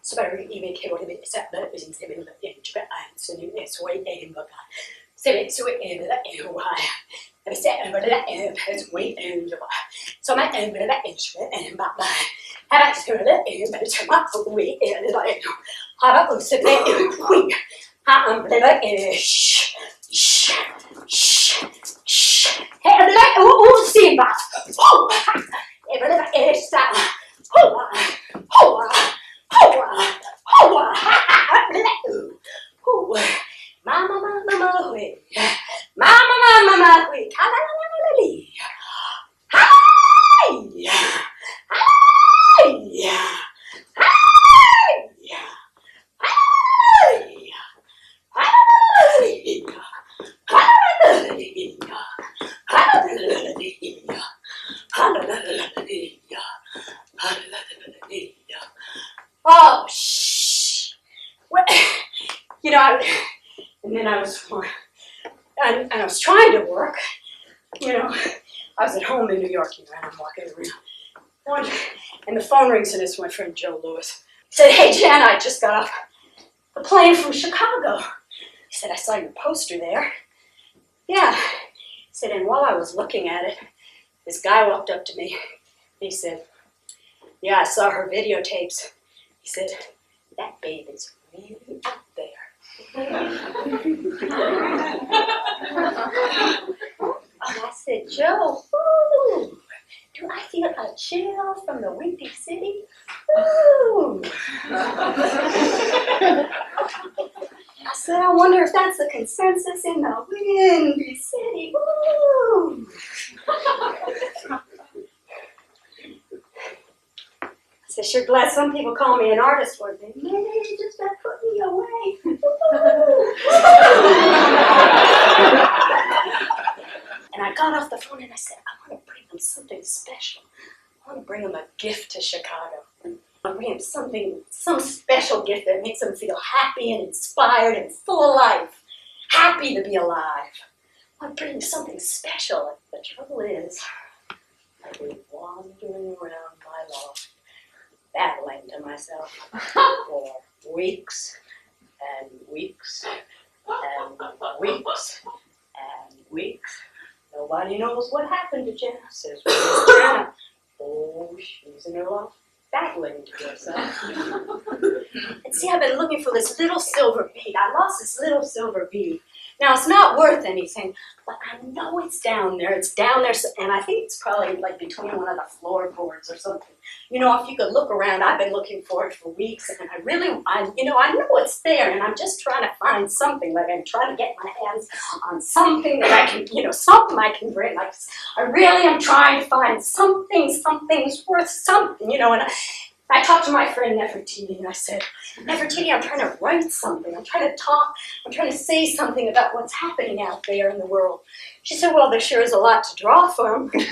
Så var det i min kæmpe med så der er sin stemme der en type så det er så en hvor så det så en der er jo her jeg ser at det der er så en jo så man er med der en bare her er så der er så meget for vi er det der er har der også det er vi har det der her er det der se bare det der er så Mama, wait. Mama, wait. Oh, shh. You know, and then I was trying to work. You know, I was at home in New York, and I'm walking around. And the phone rings, and it's my friend Joe Lewis. He said, "Hey, Jan, I just got off the plane from Chicago." He said, "I saw your poster there." Yeah. He said, and while I was looking at it, this guy walked up to me. And he said, "Yeah, I saw her videotapes." He said, "That babe is really out there." And I said, "Joe, ooh, do I feel a chill from the Windy City? Ooh." I said, "I wonder if that's the consensus in the Windy City. Ooh." I said, "Sure glad some people call me an artist for it. Maybe just that put me away." And I got off the phone and I said, "I want to bring them something special. I want to bring them a gift to Chicago. I want to bring them some special gift that makes them feel happy and inspired and full of life. Happy to be alive. I want to bring them something special." The trouble is, I've been wandering around my loft, battling to myself for weeks and weeks and weeks and weeks. Nobody knows what happened to Jenna. Says, "Where's Jenna?" Oh, she's in her loft, battling to herself. And see, I've been looking for this little silver bead. I lost this little silver bead. Now, it's not worth anything, but I know it's down there. It's down there, and I think it's probably like between one of the floorboards or something. You know, if you could look around, I've been looking for it for weeks, and I know it's there, and I'm just trying to find something. Like, I'm trying to get my hands on something that I can, something I can bring. Like, I really am trying to find something's worth something, and I talked to my friend Nefertiti, and I said, "Nefertiti, I'm trying to write something. I'm trying to talk. I'm trying to say something about what's happening out there in the world." She said, "Well, there sure is a lot to draw from." And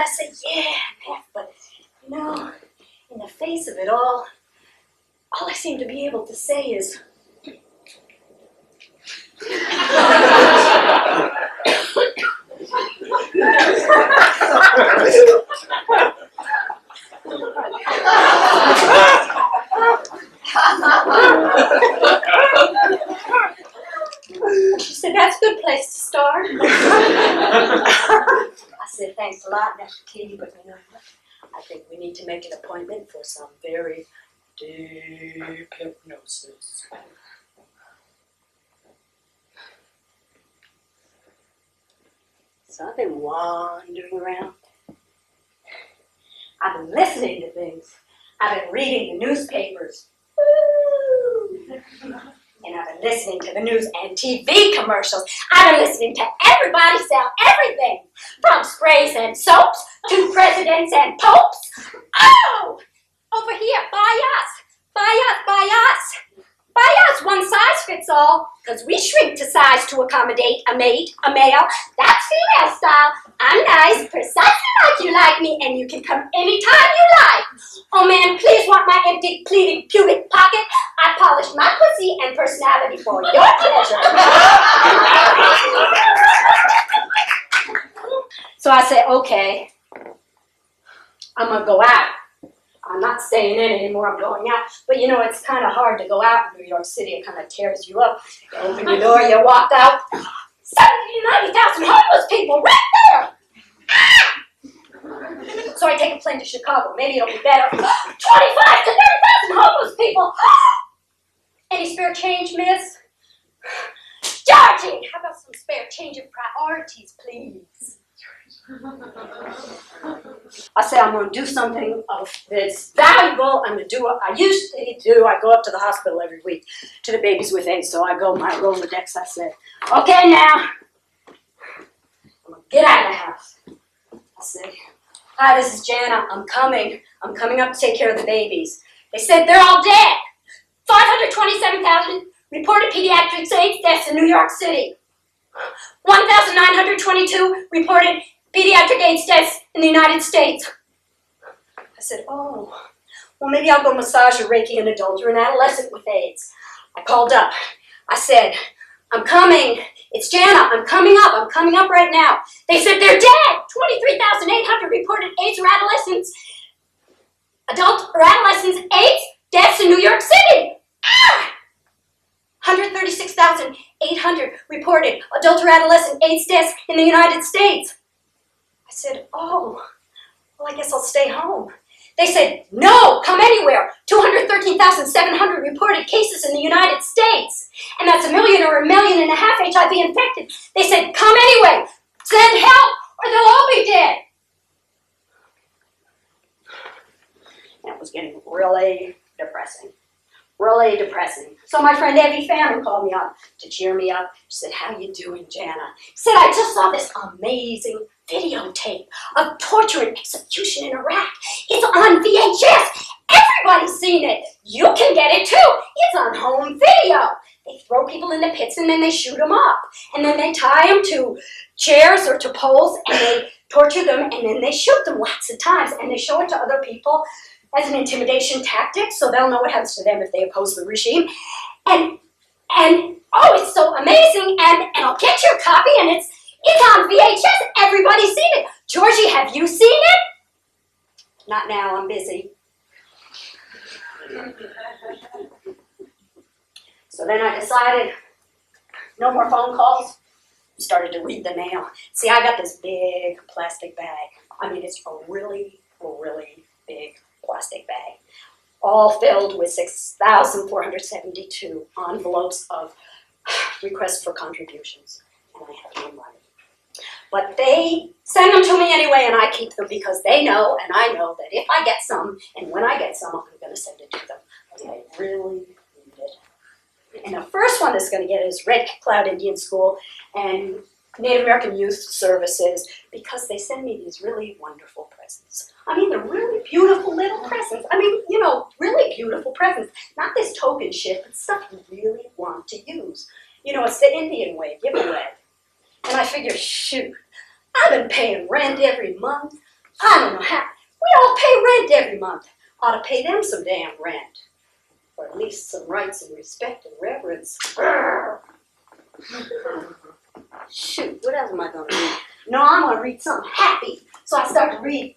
I said, "Yeah, Nef, but, in the face of it all I seem to be able to say is, She said, "That's a good place to start." I said, "Thanks a lot, Nefertiti, but you know what? I think we need to make an appointment for some very deep hypnosis." So I've been wandering around. I've been listening to things. I've been reading the newspapers. And I've been listening to the news and TV commercials. I've been listening to everybody sell everything, from sprays and soaps to presidents and popes. Oh, over here, buy us, buy us, buy us. Buy us, one size fits all, because we shrink to size to accommodate a mate, a male. That's female style. I'm nice, precisely like you like me, and you can come anytime you like. Oh man, please want my empty, pleated pubic pocket? I polish my pussy and personality for your pleasure. So I say, okay, I'm going to go out. I'm not staying in anymore, I'm going out. But you know, it's kind of hard to go out in New York City. It kind of tears you up. You open your door, you walk out. 90,000 homeless people right there! Ah! So I take a plane to Chicago. Maybe it'll be better. 25 to 30,000 homeless people! Any spare change, miss? Georgie, how about some spare change of priorities, please? I say I'm going to do something that's valuable. I'm going to do what I usually do. I go up to the hospital every week to the babies with AIDS. So I go my Rolodex. I say, okay, now, I'm going to get out of the house. I say, hi, this is Jana. I'm coming. I'm coming up to take care of the babies. They said they're all dead. 527,000 reported pediatric AIDS deaths in New York City. 1,922 reported pediatric AIDS deaths in the United States. I said, oh, well, maybe I'll go massage a Reiki an adult or an adolescent with AIDS. I called up. I said, I'm coming. It's Jana. I'm coming up right now. They said they're dead. 23,800 reported AIDS or adolescents. Adult or adolescents AIDS deaths in New York City. Ah! 136,800 reported adult or adolescent AIDS deaths in the United States. I said, oh, well, I guess I'll stay home. They said, no, come anywhere. 213,700 reported cases in the United States. And that's 1 million or 1.5 million HIV infected. They said, come anyway. Send help or they'll all be dead. That was getting really depressing. Really depressing. So my friend Evie Fannin called me up to cheer me up. She said, how you doing, Jana? She said, I just saw this amazing videotape of torture and execution in Iraq. It's on VHS. Everybody's seen it. You can get it too. It's on home video. They throw people in the pits and then they shoot them up. And then they tie them to chairs or to poles and they torture them and then they shoot them lots of times and they show it to other people as an intimidation tactic, so they'll know what happens to them if they oppose the regime. And oh, it's so amazing, and I'll get you a copy, and it's on VHS, everybody's seen it. Georgie, have you seen it? Not now, I'm busy. So then I decided, no more phone calls, started to read the mail. See, I got this big plastic bag. I mean, it's a really, really big plastic bag, all filled with 6,472 envelopes of requests for contributions, and I have no money. But they send them to me anyway, and I keep them because they know, and I know that if I get some, and when I get some, I'm going to send it to them because I really need it. And the first one that's going to get it is Red Cloud Indian School and Native American Youth Services, because they send me these really wonderful presents. I mean, they're really beautiful little presents. I mean, you know, really beautiful presents. Not this token shit, but stuff you really want to use. You know, it's the Indian way, giveaway. And I figure, shoot, I've been paying rent every month. I don't know how. We all pay rent every month. Ought to pay them some damn rent. Or at least some rights and respect and reverence. Shoot, what else am I going to read? No, I'm going to read something happy. So I started to read.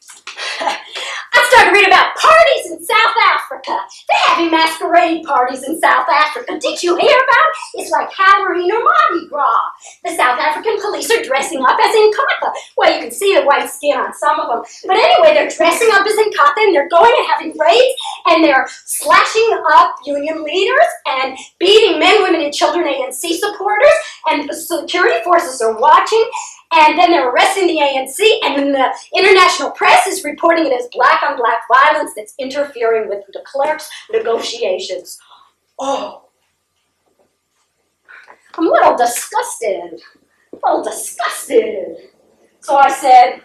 About parties in South Africa. They're having masquerade parties in South Africa. Did you hear about it? It's like Halloween or Mardi Gras. The South African police are dressing up as Nkatha. Well, you can see the white skin on some of them. But anyway, they're dressing up as Nkatha and they're going and having raids and they're slashing up union leaders and beating men, women, and children ANC supporters. And the security forces are watching. And then they're arresting the ANC, and then the international press is reporting it as black-on-black violence that's interfering with de Klerk's negotiations. Oh, I'm a little disgusted. So I said,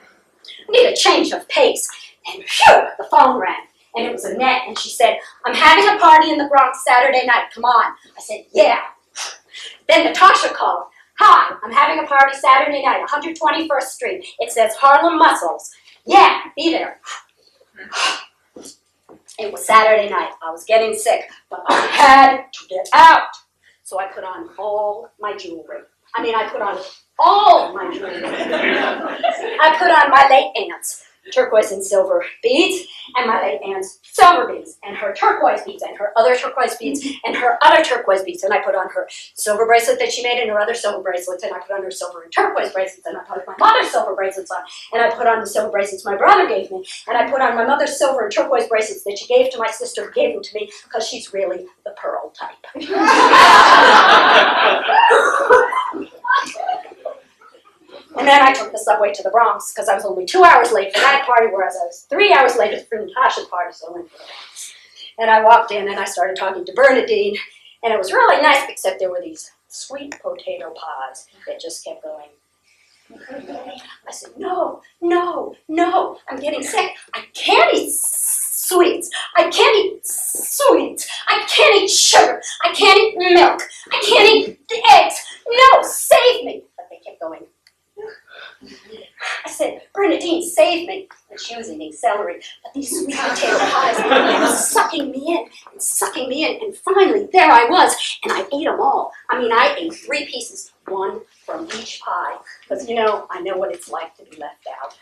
I need a change of pace. And phew, the phone rang, and it was Annette, and she said, I'm having a party in the Bronx Saturday night, come on. I said, yeah. Then Natasha called. Hi, I'm having a party Saturday night, 121st Street. It says Harlem Muscles. Yeah, be there. It was Saturday night. I was getting sick, but I had to get out. So I put on all my jewelry. I put on all my jewelry. I put on my late aunt's turquoise and silver beads, and my late aunt's silver beads, and her turquoise beads, and her other turquoise beads, and her other turquoise beads. And I put on her silver bracelet that she made, and her other silver bracelets, and I put on her silver and turquoise bracelets, and I put my mother's silver bracelets on, and I put on the silver bracelets my brother gave me, and I put on my mother's silver and turquoise bracelets that she gave to my sister, who gave them to me, because she's really the pearl type. And then I took the subway to the Bronx because I was only 2 hours late for that party, whereas I was 3 hours late for Natasha's party, so I went to the Bronx. And I walked in and I started talking to Bernadine, and it was really nice, except there were these sweet potato pies that just kept going. I said, no, no, no, I'm getting sick. I can't eat sweets. I can't eat sweets. I can't eat sugar. I can't eat milk. I can't eat eggs. No, save me. But they kept going. I said, Bernadine, save me. And she was eating celery. But these sweet potato pies, they were sucking me in and sucking me in. And finally, there I was. And I ate them all. I mean, I ate 3 pieces, 1 from each pie. Because, you know, I know what it's like to be left out.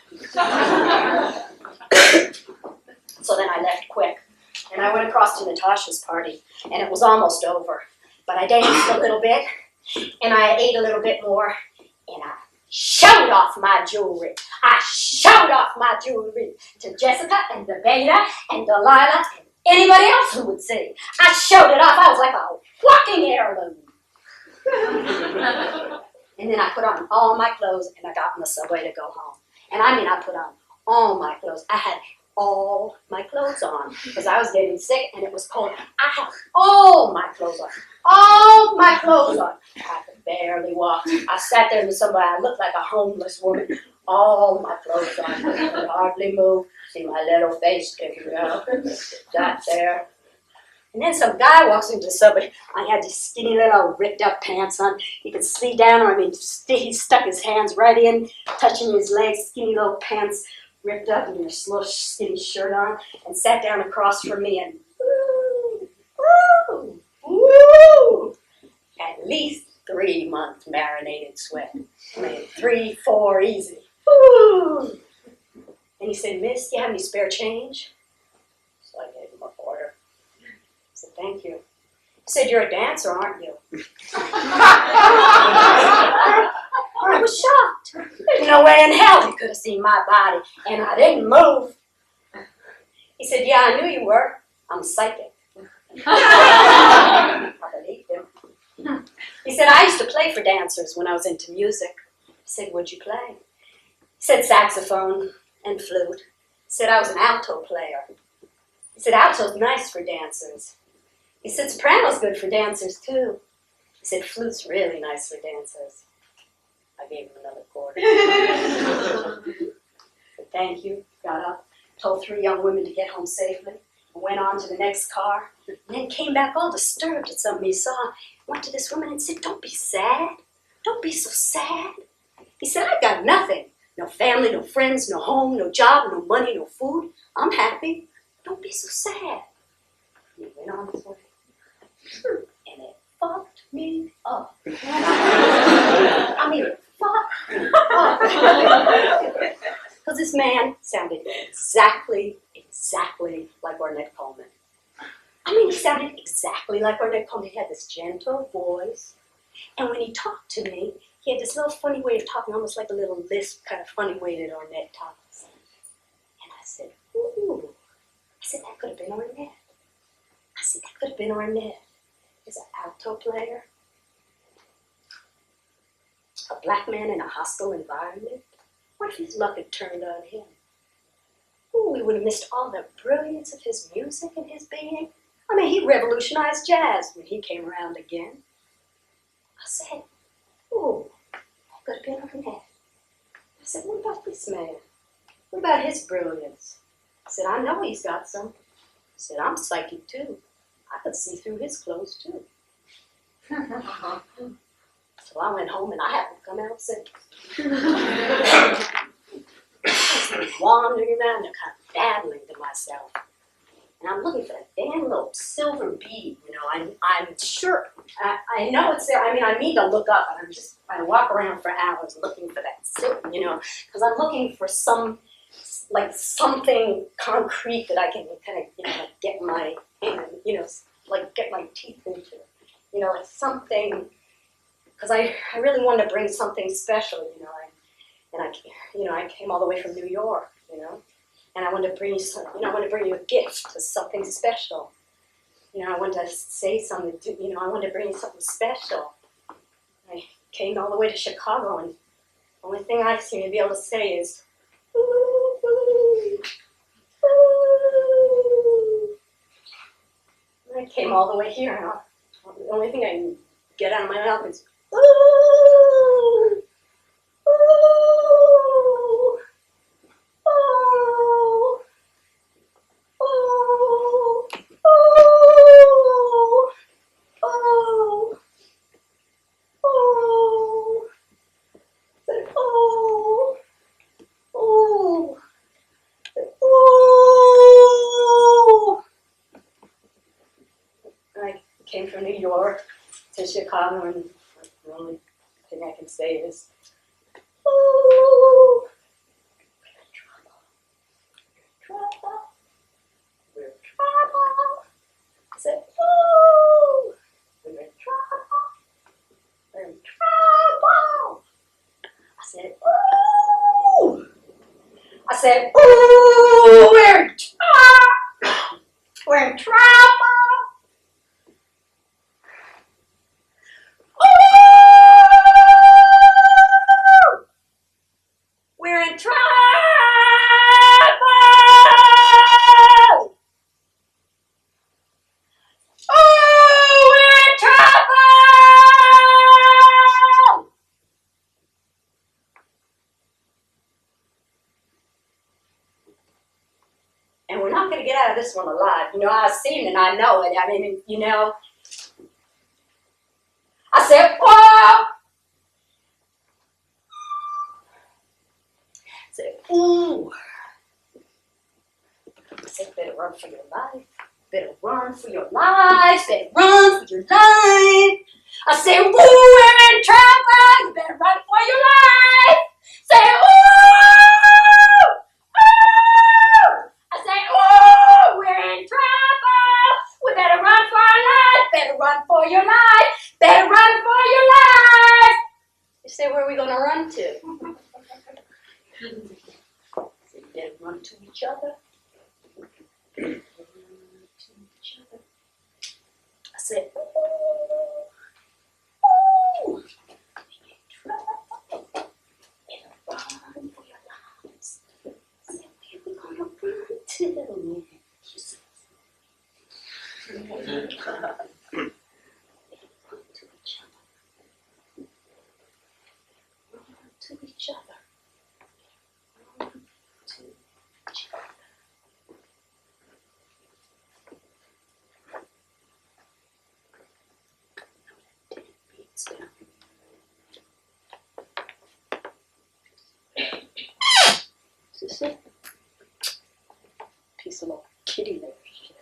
So then I left quick. And I went across to Natasha's party. And it was almost over. But I danced a little bit. And I ate a little bit more. And I showed off my jewelry. I showed off my jewelry to Jessica and the Beta and Delilah and anybody else who would see. I showed it off. I was like a walking heirloom. And then I put on all my clothes and I got on the subway to go home. And I mean, I put on all my clothes. I had all my clothes on because I was getting sick and it was cold. I had all my clothes on. All my clothes on. I could barely walk. I sat there in the subway. I looked like a homeless woman. All my clothes on. I could hardly move. See my little face sticking out. Sat there. And then some guy walks into the subway. I had these skinny little ripped up pants on. You could see down, I mean, he stuck his hands right in, touching his legs, skinny little pants ripped up and his little skinny shirt on, and sat down across from me and woo, woo, woo. At least 3 months marinated sweat. I mean, 3, 4, easy. Woo. And he said, Miss, do you have any spare change? So I gave him a quarter. I said, thank you. He said, you're a dancer, aren't you? I was shocked. There's no way in hell he could have seen my body, and I didn't move. He said, yeah, I knew you were. I'm psychic. I believed him. He said, I used to play for dancers when I was into music. I said, what'd you play? He said, saxophone and flute. He said, I was an alto player. He said, alto's nice for dancers. He said, soprano's good for dancers, too. He said, flute's really nice for dancers. I gave him another quarter. Said, thank you. Got up, told 3 young women to get home safely, and went on to the next car, and then came back all disturbed at something he saw. Went to this woman and said, don't be sad. Don't be so sad. He said, I've got nothing. No family, no friends, no home, no job, no money, no food. I'm happy. Don't be so sad. And he went on his way. And it fucked me up. I mean, it fucked me up. Because this man sounded exactly like Ornette Coleman. I mean, he sounded exactly like Ornette Coleman. He had this gentle voice. And when he talked to me, he had this little funny way of talking, almost like a little lisp kind of funny way that Ornette talks. And I said, ooh. I said, that could have been Ornette. I said, that could have been Ornette. He's an alto player. A black man in a hostile environment. What if his luck had turned on him? Ooh, we would have missed all the brilliance of his music and his being. I mean, he revolutionized jazz when he came around again. I said, ooh, that could have been Ornette. I said, what about this man? What about his brilliance? I said, I know he's got some. I said, I'm psychic too. I could see through his clothes too. So I went home and I happened to come out sick. I was wandering around and kind of babbling to myself. And I'm looking for that damn little silver bead, you know. I'm sure, I know it's there. I mean, I need to look up, and I walk around for hours looking for that silver, you know, because I'm looking for some like something concrete that I can kind of, like get my hand, like get my teeth into, like something, because I really wanted to bring something special, and I came all the way from New York, and I wanted to bring you I wanted to bring you a gift, something special, I wanted to say something, I wanted to bring you something special. I came all the way to Chicago, and the only thing I seem to be able to say is, ooh, ooh, ooh. And I came all the way here, and the only thing I can get out of my mouth is, ooh, ooh, ooh, ooh, ooh, ooh, ooh. Said, ooh, ooh, ooh. And I came from New York to Chicago, and the only thing I can say is, ooh, trouble, we're in trouble. I said, ooh, we're in trouble, we're in trouble. I said, ooh. I said, ooh, we're in trouble. We're in trouble. Ooh, we're in trouble. Ooh, we're in trouble. And we're not going to get out of this one alive. I've seen it and I know it. I mean, I said, whoa. I said, ooh. I said, better run for your life. Better run for your life. Better run for your life. I said, ooh, we're in trouble. You better run for your life. Say, ooh, ooh. I say, ooh, we're in trouble. We better run for our life. Better run for your life. Better run for your life. You say, where are we going to run to? So you better run to each other. I said, ooh, ooh. Better run for your lives. I said, where are we going to run to? Run to each other. Run to each other. Run to each other. Is this it? Piece of little kitty litter shit.